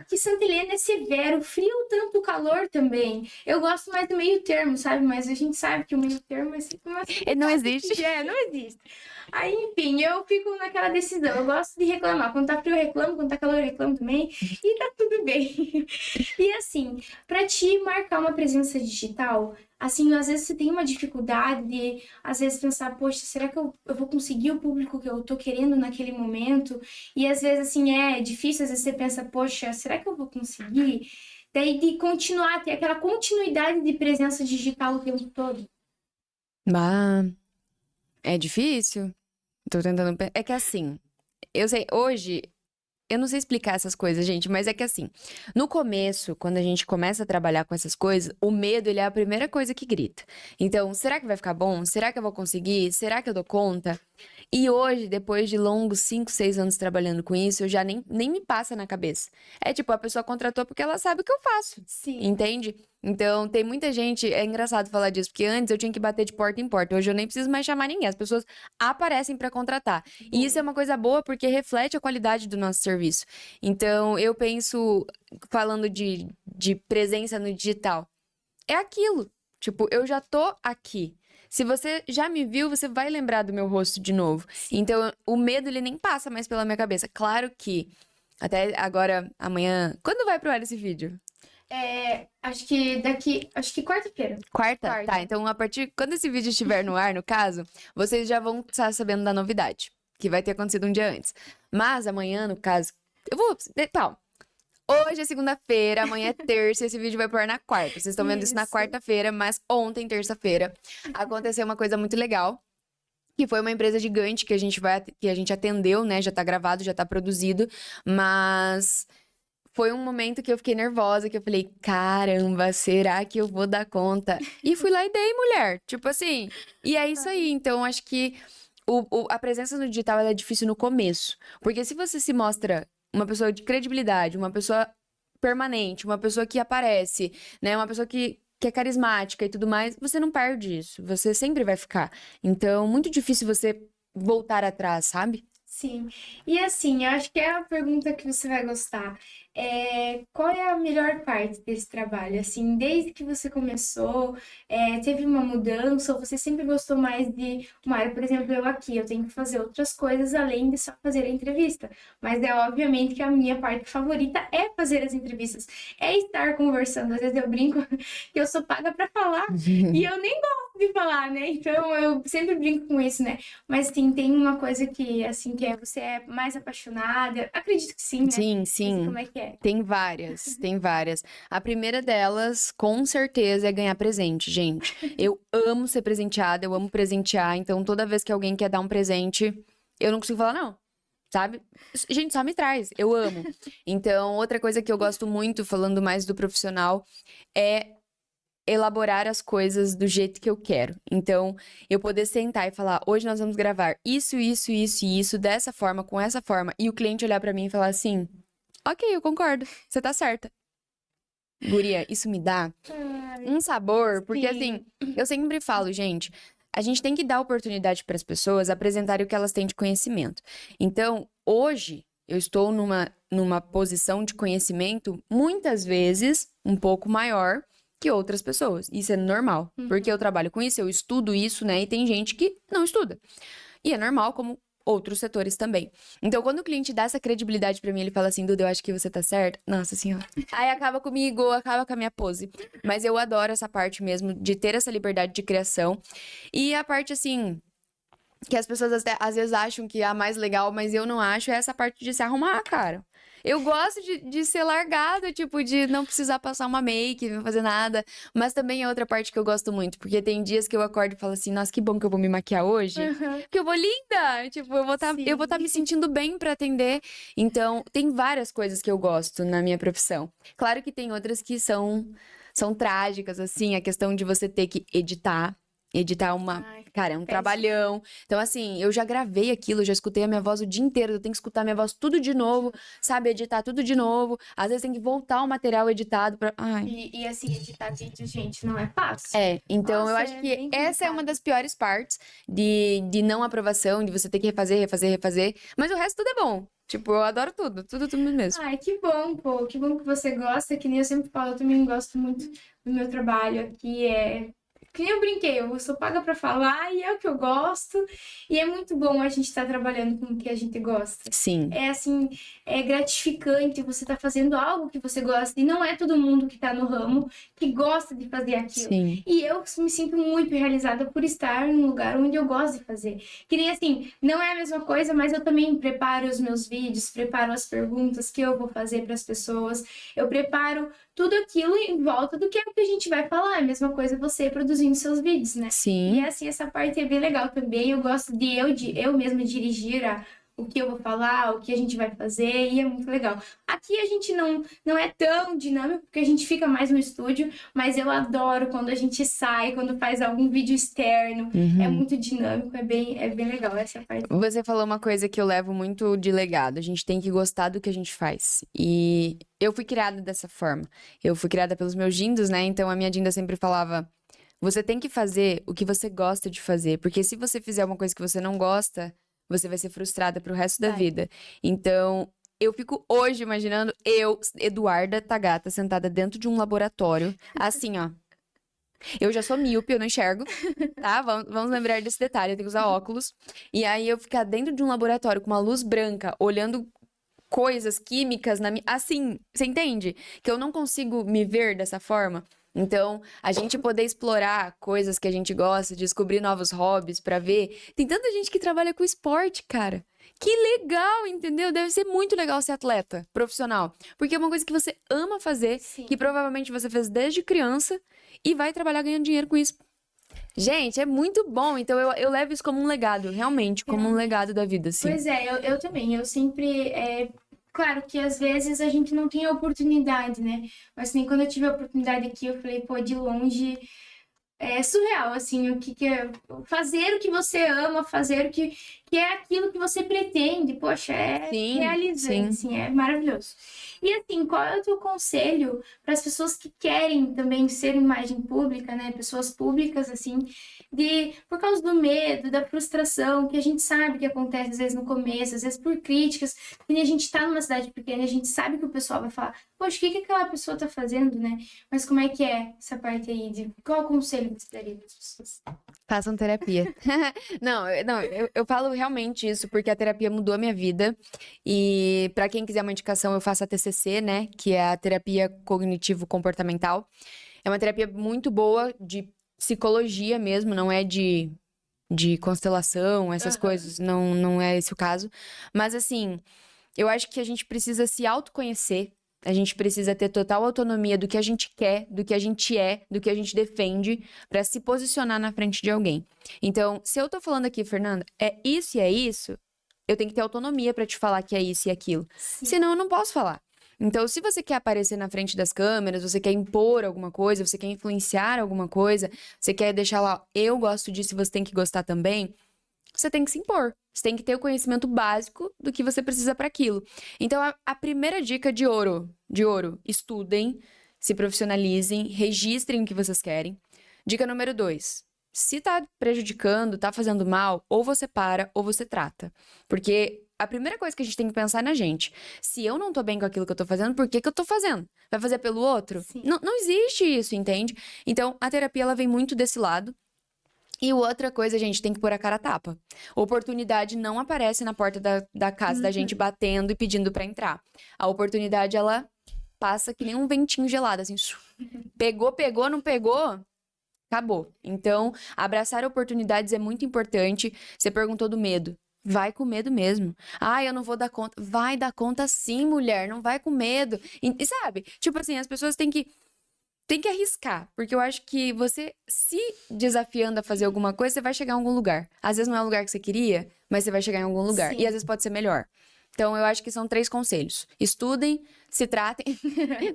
que Santa Helena é severo, frio tanto calor também. Eu gosto mais do meio termo, sabe? Mas a gente sabe que o meio termo é sempre mais Ele não complicado. existe. Não existe. Aí, enfim, eu fico naquela decisão. Eu gosto de reclamar. Quando tá frio, eu reclamo. Quando tá calor, eu reclamo também. E tá tudo bem. E assim, pra te marcar uma presença digital, assim, às vezes você tem uma dificuldade de, às vezes, pensar, poxa, será que eu vou conseguir o público que eu tô querendo naquele momento? E às vezes, assim, é difícil, às vezes você pensa, poxa, será que eu vou conseguir? Daí de continuar, ter aquela continuidade de presença digital o tempo todo. Bah, é difícil. Tô tentando. É que assim, eu sei, hoje eu não sei explicar essas coisas, gente, mas é que assim, no começo, quando a gente começa a trabalhar com essas coisas, o medo, ele é a primeira coisa que grita. Então, será que vai ficar bom? Será que eu vou conseguir? Será que eu dou conta? E hoje, depois de longos 5, 6 anos trabalhando com isso, eu já nem me passa na cabeça. É tipo, a pessoa contratou porque ela sabe o que eu faço, Sim. entende? Então, tem muita gente, é engraçado falar disso, porque antes eu tinha que bater de porta em porta, hoje eu nem preciso mais chamar ninguém, as pessoas aparecem para contratar. E isso é Bom. uma coisa boa porque reflete a qualidade do nosso serviço. Então, eu penso, falando de presença no digital, é aquilo. Tipo, eu já tô aqui. Se você já me viu, você vai lembrar do meu rosto de novo. Sim. Então, o medo, ele nem passa mais pela minha cabeça. Claro que, até agora, amanhã. Quando vai pro ar esse vídeo? Acho que quarta-feira. Quarta? Tá, Quarta. então a partir. Quando esse vídeo estiver no ar, no caso, vocês já vão estar sabendo da novidade. Que vai ter acontecido um dia antes. Mas amanhã, no caso. Eu vou. Tá, hoje é segunda-feira, amanhã é terça, esse vídeo vai pro ar na quarta. Vocês estão vendo isso na Isso. quarta-feira, mas ontem, terça-feira, aconteceu uma coisa muito legal, que foi uma empresa gigante que a gente atendeu, né? Já tá gravado, já tá produzido, mas foi um momento que eu fiquei nervosa, que eu falei, caramba, será que eu vou dar conta? E fui lá e dei, mulher. Tipo assim, e é isso aí. Então, acho que a presença no digital ela é difícil no começo. Porque se você se mostra uma pessoa de credibilidade, uma pessoa permanente, uma pessoa que aparece, né? Uma pessoa que é carismática e tudo mais, você não perde isso. Você sempre vai ficar. Então, muito difícil você voltar atrás, sabe? Sim. E assim, eu acho que é a pergunta que você vai gostar. Qual é a melhor parte desse trabalho? Assim, desde que você começou, teve uma mudança, ou você sempre gostou mais de uma área, por exemplo, eu aqui, eu tenho que fazer outras coisas além de só fazer a entrevista. Mas é obviamente que a minha parte favorita é fazer as entrevistas, é estar conversando. Às vezes eu brinco que eu sou paga para falar e eu nem gosto de falar, né? Então eu sempre brinco com isso, né? Mas sim, tem uma coisa que, assim, que você é mais apaixonada. Acredito que sim, né? Sim, Não sei sim. como é que é. Tem várias, tem várias. A primeira delas, com certeza, é ganhar presente, gente. Eu amo ser presenteada, eu amo presentear, então toda vez que alguém quer dar um presente, eu não consigo falar não, sabe? Gente, só me traz, eu amo. Então, outra coisa que eu gosto muito, falando mais do profissional, é elaborar as coisas do jeito que eu quero. Então, eu poder sentar e falar, hoje nós vamos gravar isso, isso, isso e isso, dessa forma, com essa forma, e o cliente olhar pra mim e falar assim. Ok, eu concordo. Você tá certa. Guria, isso me dá Ai, um sabor, porque sim. assim, eu sempre falo, gente, a gente tem que dar oportunidade para as pessoas apresentarem o que elas têm de conhecimento. Então, hoje, eu estou numa posição de conhecimento, muitas vezes, um pouco maior que outras pessoas. Isso é normal, porque eu Uhum. trabalho com isso, eu estudo isso, né? E tem gente que não estuda. E é normal, como outros setores também. Então, quando o cliente dá essa credibilidade pra mim, ele fala assim, Duda, eu acho que você tá certa. Nossa senhora. Aí acaba comigo, acaba com a minha pose. Mas eu adoro essa parte mesmo de ter essa liberdade de criação. E a parte, assim, que as pessoas às vezes acham que é a mais legal, mas eu não acho, é essa parte de se arrumar, cara. Eu gosto de ser largada, tipo, de não precisar passar uma make, não fazer nada. Mas também é outra parte que eu gosto muito, porque tem dias que eu acordo e falo assim, nossa, que bom que eu vou me maquiar hoje. Aham. Porque eu vou linda! Tipo, eu vou Sim. tá me sentindo bem pra atender. Então, tem várias coisas que eu gosto na minha profissão. Claro que tem outras que são trágicas, assim, a questão de você ter que editar. Editar uma... Ai, Cara, é um péssimo. trabalhão. Então, assim, eu já gravei aquilo, já escutei a minha voz o dia inteiro. Eu tenho que escutar a minha voz tudo de novo, sabe? Editar tudo de novo. Às vezes tem que voltar o material editado pra... Ai. E assim, editar vídeo, gente, não é fácil. Então eu Nossa, acho é que bem essa é uma complicado. das piores partes de não aprovação, de você ter que refazer, refazer, refazer. Mas o resto tudo é bom. Tipo, eu adoro tudo, tudo mesmo. Ai, que bom, pô. Que bom que você gosta. Que nem eu sempre falo, eu também gosto muito do meu trabalho aqui. Que nem eu brinquei, eu sou paga pra falar e é o que eu gosto. E é muito bom a gente estar trabalhando com o que a gente gosta. Sim, É assim, é gratificante você tá fazendo algo que você gosta. E não é todo mundo que tá no ramo que gosta de fazer aquilo. sim. E eu me sinto muito realizada por estar num lugar onde eu gosto de fazer. Que nem assim, não é a mesma coisa, mas eu também preparo os meus vídeos, preparo as perguntas que eu vou fazer para as pessoas. Eu preparo tudo aquilo em volta do que é o que a gente vai falar. É a mesma coisa você produzindo seus vídeos, né? E Sim. assim, essa parte é bem legal também. Eu gosto de eu mesma dirigir o que eu vou falar, o que a gente vai fazer, e é muito legal. Aqui a gente não é tão dinâmico, porque a gente fica mais no estúdio, mas eu adoro quando a gente sai, quando faz algum vídeo externo. É Uhum. muito dinâmico, é bem legal essa parte. Você falou uma coisa que eu levo muito de legado. A gente tem que gostar do que a gente faz. E eu fui criada dessa forma. Eu fui criada pelos meus dindos, né? Então a minha dinda sempre falava: você tem que fazer o que você gosta de fazer. Porque se você fizer uma coisa que você não gosta, você vai ser frustrada pro resto da Vai. vida. Então, eu fico hoje imaginando eu, Eduarda Tagata, sentada dentro de um laboratório, assim, ó. Eu já sou míope, eu não enxergo, tá? Vamos lembrar desse detalhe, eu tenho que usar óculos. E aí eu ficar dentro de um laboratório com uma luz branca, olhando coisas químicas na minha. Assim, você entende? Que eu não consigo me ver dessa forma. Então, a gente poder explorar coisas que a gente gosta, descobrir novos hobbies pra ver. Tem tanta gente que trabalha com esporte, cara. Que legal, entendeu? Deve ser muito legal ser atleta profissional. Porque é uma coisa que você ama fazer, Sim. que provavelmente você fez desde criança e vai trabalhar ganhando dinheiro com isso. Gente, é muito bom. Então, eu levo isso como um legado, realmente, como um legado da vida, assim. Pois é, eu também. Eu sempre. Claro que às vezes a gente não tem a oportunidade, né? Mas nem quando eu tive a oportunidade aqui, eu falei, pô, de longe. É surreal, assim, o que é fazer o que você ama, fazer que é aquilo que você pretende. Poxa, é Sim, realizante, sim. assim, é maravilhoso. E assim, qual é o teu conselho para as pessoas que querem também ser imagem pública, né? Pessoas públicas, assim, por causa do medo, da frustração, que a gente sabe que acontece às vezes no começo, às vezes por críticas, e a gente tá numa cidade pequena, a gente sabe que o pessoal vai falar, poxa, o que aquela pessoa tá fazendo, né? Mas como é que é essa parte aí de qual o conselho que você daria para as pessoas? Façam terapia. Não, eu falo realmente isso porque a terapia mudou a minha vida. E pra quem quiser uma indicação, eu faço a TCC, né? Que é a terapia cognitivo-comportamental. É uma terapia muito boa de psicologia mesmo, não é de constelação, essas Aham. coisas. Não é esse o caso. Mas assim, eu acho que a gente precisa se autoconhecer. A gente precisa ter total autonomia do que a gente quer, do que a gente é, do que a gente defende, pra se posicionar na frente de alguém. Então, se eu tô falando aqui, Fernanda, é isso e é isso, eu tenho que ter autonomia pra te falar que é isso e aquilo. Sim. Senão, eu não posso falar. Então, se você quer aparecer na frente das câmeras, você quer impor alguma coisa, você quer influenciar alguma coisa, você quer deixar lá, eu gosto disso e você tem que gostar também, você tem que se impor. Você tem que ter o conhecimento básico do que você precisa para aquilo. Então, a primeira dica de ouro, estudem, se profissionalizem, registrem o que vocês querem. Dica número 2, se tá prejudicando, tá fazendo mal, ou você para ou você trata. Porque a primeira coisa que a gente tem que pensar é na gente. Se eu não tô bem com aquilo que eu tô fazendo, por que que eu tô fazendo? Vai fazer pelo outro? Sim. Não existe isso, entende? Então, a terapia, ela vem muito desse lado. E outra coisa, gente, tem que pôr a cara a tapa. Oportunidade não aparece na porta da casa da gente batendo e pedindo pra entrar. A oportunidade, ela passa que nem um ventinho gelado, assim. Pegou, não pegou, acabou. Então, abraçar oportunidades é muito importante. Você perguntou do medo. Vai com medo mesmo. Ah, eu não vou dar conta. Vai dar conta sim, mulher. Não vai com medo. E sabe? Tipo assim, as pessoas têm que arriscar, porque eu acho que você se desafiando a fazer alguma coisa, você vai chegar em algum lugar. Às vezes não é o lugar que você queria, mas você vai chegar em algum lugar. Sim. E às vezes pode ser melhor. Então, eu acho que são 3 conselhos. Estudem, se tratem.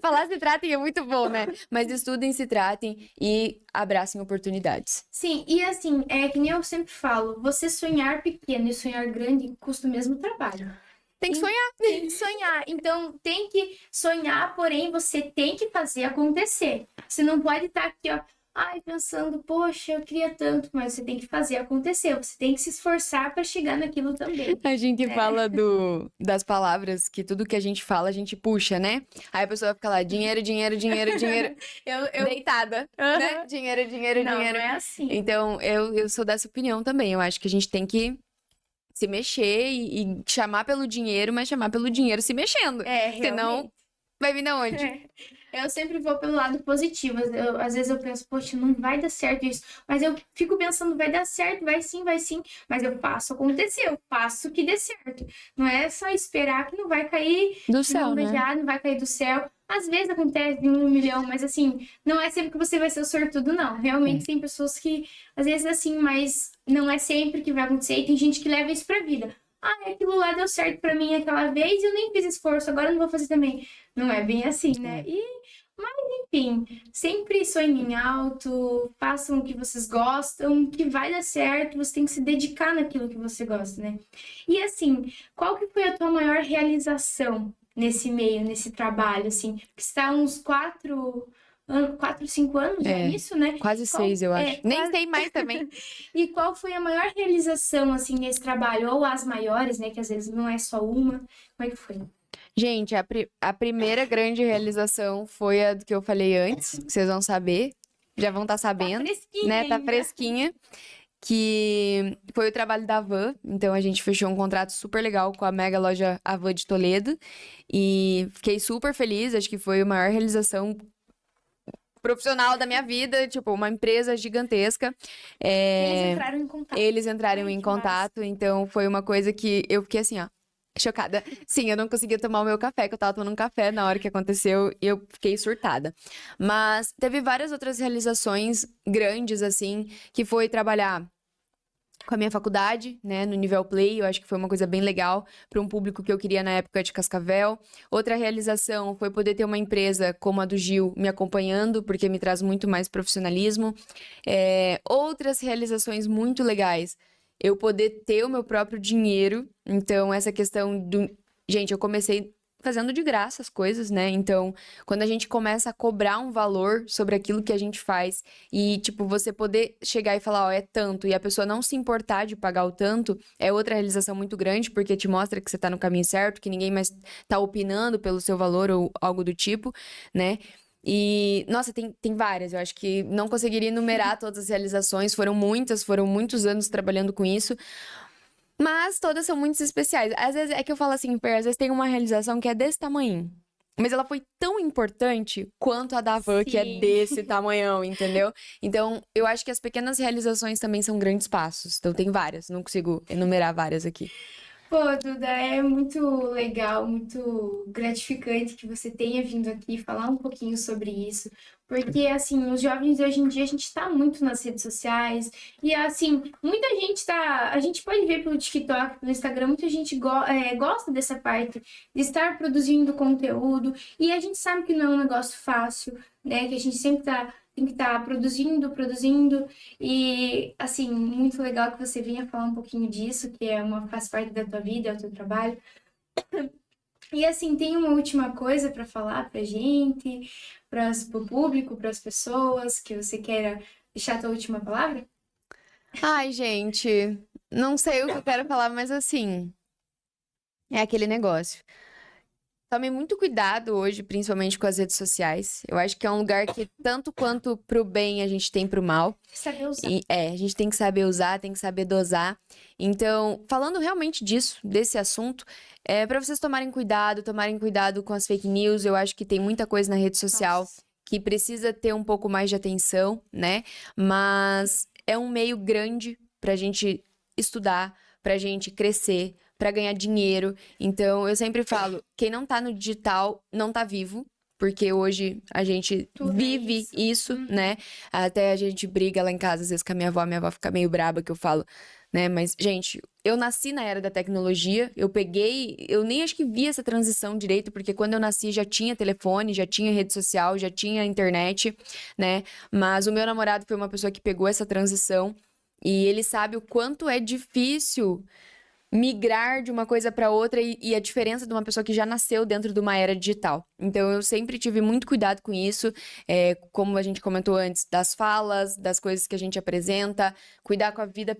Falar se tratem é muito bom, né? Mas estudem, se tratem e abracem oportunidades. Sim, e assim, é que nem eu sempre falo, você sonhar pequeno e sonhar grande custa o mesmo trabalho. Tem que sonhar. Tem que sonhar. Então, tem que sonhar, porém, você tem que fazer acontecer. Você não pode estar aqui, ó, ai, pensando, poxa, eu queria tanto, mas você tem que fazer acontecer. Você tem que se esforçar para chegar naquilo também. A gente fala das palavras, que tudo que a gente fala, a gente puxa, né? Aí a pessoa fica lá, dinheiro, dinheiro, dinheiro, dinheiro. Deitada, né? Dinheiro, dinheiro, Não, dinheiro. não é assim. Então, eu sou dessa opinião também. Eu acho que a gente tem que se mexer e chamar pelo dinheiro, mas chamar pelo dinheiro se mexendo. Realmente. Senão, vai vir da onde? Eu sempre vou pelo lado positivo. Às vezes eu penso, poxa, não vai dar certo isso. Mas eu fico pensando, vai dar certo, vai sim, vai sim. Mas eu faço acontecer, eu faço que dê certo. Não é só esperar que não vai cair Do de mão céu, né? beijada, não vai cair do céu. Às vezes acontece de 1 milhão, mas assim, não é sempre que você vai ser o sortudo, não. Realmente tem pessoas que, às vezes assim, mas não é sempre que vai acontecer. E tem gente que leva isso pra vida. Ah, aquilo lá deu certo pra mim aquela vez e eu nem fiz esforço, agora eu não vou fazer também. Não é bem assim, né? Mas enfim, sempre sonhem alto, façam o que vocês gostam, que vai dar certo, você tem que se dedicar naquilo que você gosta, né? E assim, qual que foi a tua maior realização nesse meio, nesse trabalho, assim? Que você está há uns 5 anos já nisso, né? Quase 6, eu acho. Nem sei mais também. E qual foi a maior realização, assim, nesse trabalho? Ou as maiores, né? Que às vezes não é só uma. Como é que foi? Gente, a primeira grande realização foi a do que eu falei antes, que vocês vão saber, já vão estar sabendo, fresquinha né? Tá ainda. fresquinha, que foi o trabalho da Havan. Então a gente fechou um contrato super legal com a mega loja Havan de Toledo e fiquei super feliz, acho que foi a maior realização profissional da minha vida, tipo, uma empresa gigantesca. Eles entraram em contato. Eles entraram Ai, em que massa. contato, então foi uma coisa que eu fiquei assim, ó, chocada. Sim, eu não conseguia tomar o meu café, que eu tava tomando um café na hora que aconteceu e eu fiquei surtada. Mas teve várias outras realizações grandes, assim, que foi trabalhar com a minha faculdade, né, no nível Play, eu acho que foi uma coisa bem legal para um público que eu queria na época de Cascavel. Outra realização foi poder ter uma empresa como a do Gil me acompanhando, porque me traz muito mais profissionalismo. Outras realizações muito legais, eu poder ter o meu próprio dinheiro. Então, essa questão do... Gente, eu comecei fazendo de graça as coisas, né? Então, quando a gente começa a cobrar um valor sobre aquilo que a gente faz e, tipo, você poder chegar e falar, ó, é tanto, e a pessoa não se importar de pagar o tanto, é outra realização muito grande, porque te mostra que você tá no caminho certo, que ninguém mais tá opinando pelo seu valor ou algo do tipo, né? E, nossa, tem várias, eu acho que não conseguiria enumerar todas as realizações, foram muitas, foram muitos anos trabalhando com isso, mas todas são muito especiais. Às vezes é que eu falo assim, Fer, às vezes tem uma realização que é desse tamanho. Mas ela foi tão importante quanto a da Van, que é Sim. desse tamanhão, entendeu? Então, eu acho que as pequenas realizações também são grandes passos. Então, tem várias, não consigo enumerar várias aqui. Pô, Duda, é muito legal, muito gratificante que você tenha vindo aqui falar um pouquinho sobre isso, porque, assim, os jovens hoje em dia, a gente está muito nas redes sociais, e, assim, muita gente tá, a gente pode ver pelo TikTok, pelo Instagram, muita gente gosta dessa parte de estar produzindo conteúdo, e a gente sabe que não é um negócio fácil, né, que a gente sempre tem que estar produzindo, e, assim, muito legal que você venha falar um pouquinho disso, que faz parte da tua vida, é o teu trabalho. E, assim, tem uma última coisa para falar pra gente, pro público, pras pessoas, que você queira deixar a tua última palavra? Ai, gente, não sei o que eu quero falar, mas assim, é aquele negócio. Tome muito cuidado hoje, principalmente com as redes sociais. Eu acho que é um lugar que, tanto quanto pro bem, a gente tem pro mal. Saber usar. A gente tem que saber usar, tem que saber dosar. Então, falando realmente disso, desse assunto, para vocês tomarem cuidado com as fake news. Eu acho que tem muita coisa na rede social Nossa. que precisa ter um pouco mais de atenção, né? Mas é um meio grande pra gente estudar, pra gente crescer, pra ganhar dinheiro. Então, eu sempre falo, quem não tá no digital não tá vivo, porque hoje a gente Tudo é vive isso, né? Até a gente briga lá em casa, às vezes, com a minha avó fica meio braba que eu falo, né? Mas, gente, eu nasci na era da tecnologia, eu nem acho que vi essa transição direito, porque quando eu nasci já tinha telefone, já tinha rede social, já tinha internet, né? Mas o meu namorado foi uma pessoa que pegou essa transição e ele sabe o quanto é difícil migrar de uma coisa para outra e a diferença de uma pessoa que já nasceu dentro de uma era digital. Então, eu sempre tive muito cuidado com isso, como a gente comentou antes, das falas, das coisas que a gente apresenta, cuidar com a vida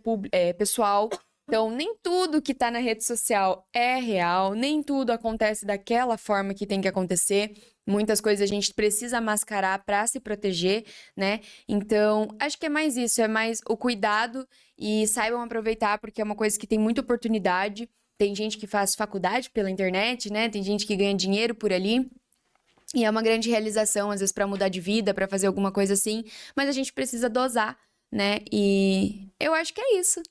pessoal. Então, nem tudo que tá na rede social é real, nem tudo acontece daquela forma que tem que acontecer. Muitas coisas a gente precisa mascarar para se proteger, né? Então, acho que é mais isso, é mais o cuidado e saibam aproveitar, porque é uma coisa que tem muita oportunidade. Tem gente que faz faculdade pela internet, né? Tem gente que ganha dinheiro por ali. E é uma grande realização, às vezes, para mudar de vida, para fazer alguma coisa assim. Mas a gente precisa dosar, né? E eu acho que é isso.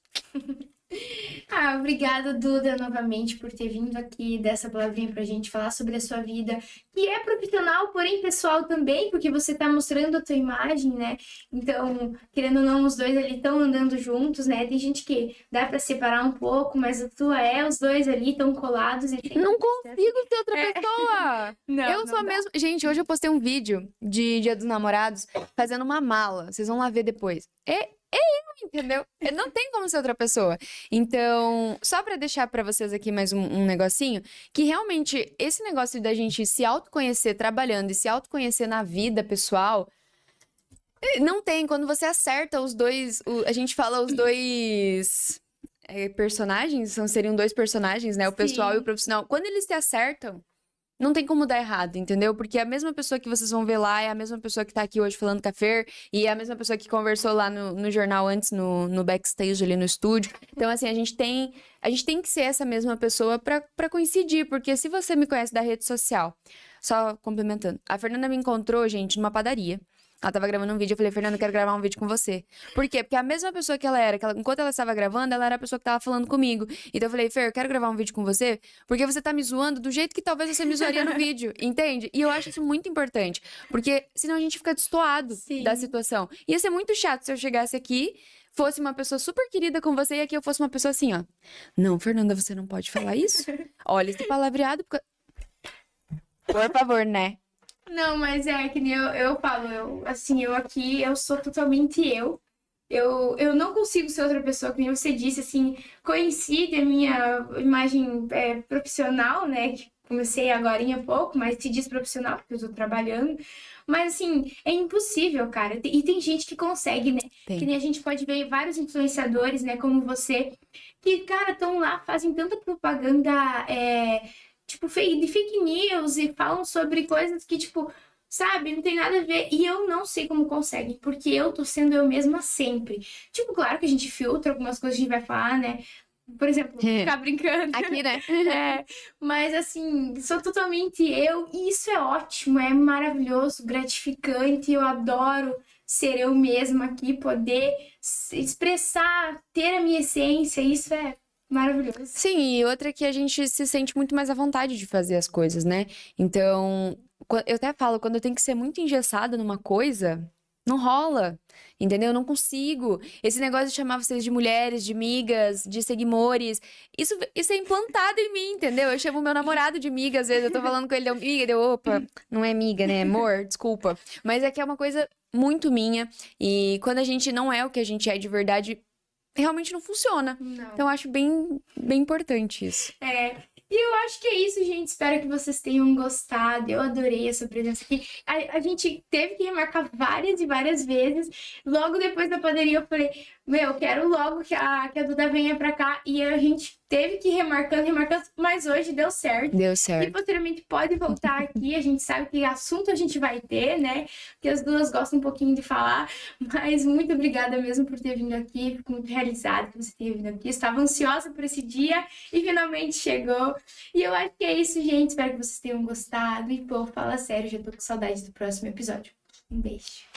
Ah, obrigada, Duda, novamente por ter vindo aqui dessa palavrinha pra gente falar sobre a sua vida, que é profissional, porém pessoal também, porque você tá mostrando a tua imagem, né? Então, querendo ou não, os dois ali estão andando juntos, né? Tem gente que dá pra separar um pouco, mas a tua os dois ali estão colados e tem Não consigo ser outra É. pessoa! Não, Eu não sou dá. mesmo. Gente, hoje eu postei um vídeo de Dia dos Namorados fazendo uma mala. Vocês vão lá ver depois. É eu, entendeu? Não tem como ser outra pessoa. Então, só pra deixar pra vocês aqui mais um negocinho, que realmente esse negócio da gente se autoconhecer trabalhando e se autoconhecer na vida pessoal, não tem. Quando você acerta os dois, a gente fala os dois personagens, seriam dois personagens, né? O pessoal e o Sim. profissional. Quando eles se acertam, não tem como dar errado, entendeu? Porque a mesma pessoa que vocês vão ver lá é a mesma pessoa que tá aqui hoje falando com a Fer, e é a mesma pessoa que conversou lá no jornal antes, no backstage ali no estúdio. Então, assim, a gente tem que ser essa mesma pessoa pra coincidir, porque se você me conhece da rede social, só complementando, a Fernanda me encontrou, gente, numa padaria. Ela tava gravando um vídeo, eu falei, Fernanda, eu quero gravar um vídeo com você. Por quê? Porque a mesma pessoa que ela era, enquanto ela estava gravando, ela era a pessoa que tava falando comigo. Então eu falei, Fer, eu quero gravar um vídeo com você, porque você tá me zoando do jeito que talvez você me zoaria no vídeo, entende? E eu acho isso muito importante, porque senão a gente fica destoado da Sim. situação. Ia ser muito chato se eu chegasse aqui, fosse uma pessoa super querida com você, e aqui eu fosse uma pessoa assim, ó. Não, Fernanda, você não pode falar isso. Olha esse palavreado, por favor, né? Não, mas é que nem eu falo, assim, eu aqui, eu sou totalmente eu. Eu não consigo ser outra pessoa, que nem você disse, assim, coincide a minha imagem profissional, né? Que comecei agora há pouco, mas se diz profissional, porque eu tô trabalhando. Mas, assim, é impossível, cara. E tem gente que consegue, né? Que Tem. nem a gente pode ver vários influenciadores, né? Como você, que, cara, estão lá, fazem tanta propaganda, tipo, de fake news e falam sobre coisas que, tipo, sabe, não tem nada a ver. E eu não sei como conseguem, porque eu tô sendo eu mesma sempre. Tipo, claro que a gente filtra algumas coisas que a gente vai falar, né? Por exemplo, ficar brincando. Aqui, né? É, mas assim, sou totalmente eu, e isso é ótimo, é maravilhoso, gratificante. Eu adoro ser eu mesma aqui, poder expressar, ter a minha essência, isso é maravilhoso. Sim, e outra que a gente se sente muito mais à vontade de fazer as coisas, né? Então, eu até falo, quando eu tenho que ser muito engessada numa coisa, não rola, entendeu? Eu não consigo. Esse negócio de chamar vocês de mulheres, de migas, de seguimores, isso é implantado em mim, entendeu? Eu chamo meu namorado de miga, às vezes eu tô falando com ele, miga, deu, opa, não é miga, né? Amor, desculpa. Mas é que é uma coisa muito minha, e quando a gente não é o que a gente é de verdade, realmente não funciona. Não. Então, eu acho bem, bem importante isso. E eu acho que é isso, gente. Espero que vocês tenham gostado. Eu adorei essa presença aqui. A gente teve que remarcar várias e várias vezes. Logo depois da pandemia, eu falei, meu, quero logo que a Duda venha pra cá. E a gente teve que ir remarcando, mas hoje deu certo. Deu E certo. posteriormente pode voltar aqui. A gente sabe que assunto a gente vai ter, né? Porque as duas gostam um pouquinho de falar. Mas muito obrigada mesmo por ter vindo aqui. Fico muito realizada que você tenha vindo aqui. Estava ansiosa por esse dia e finalmente chegou. E eu acho que é isso, gente. Espero que vocês tenham gostado. E, pô, fala sério, já tô com saudade do próximo episódio. Um beijo.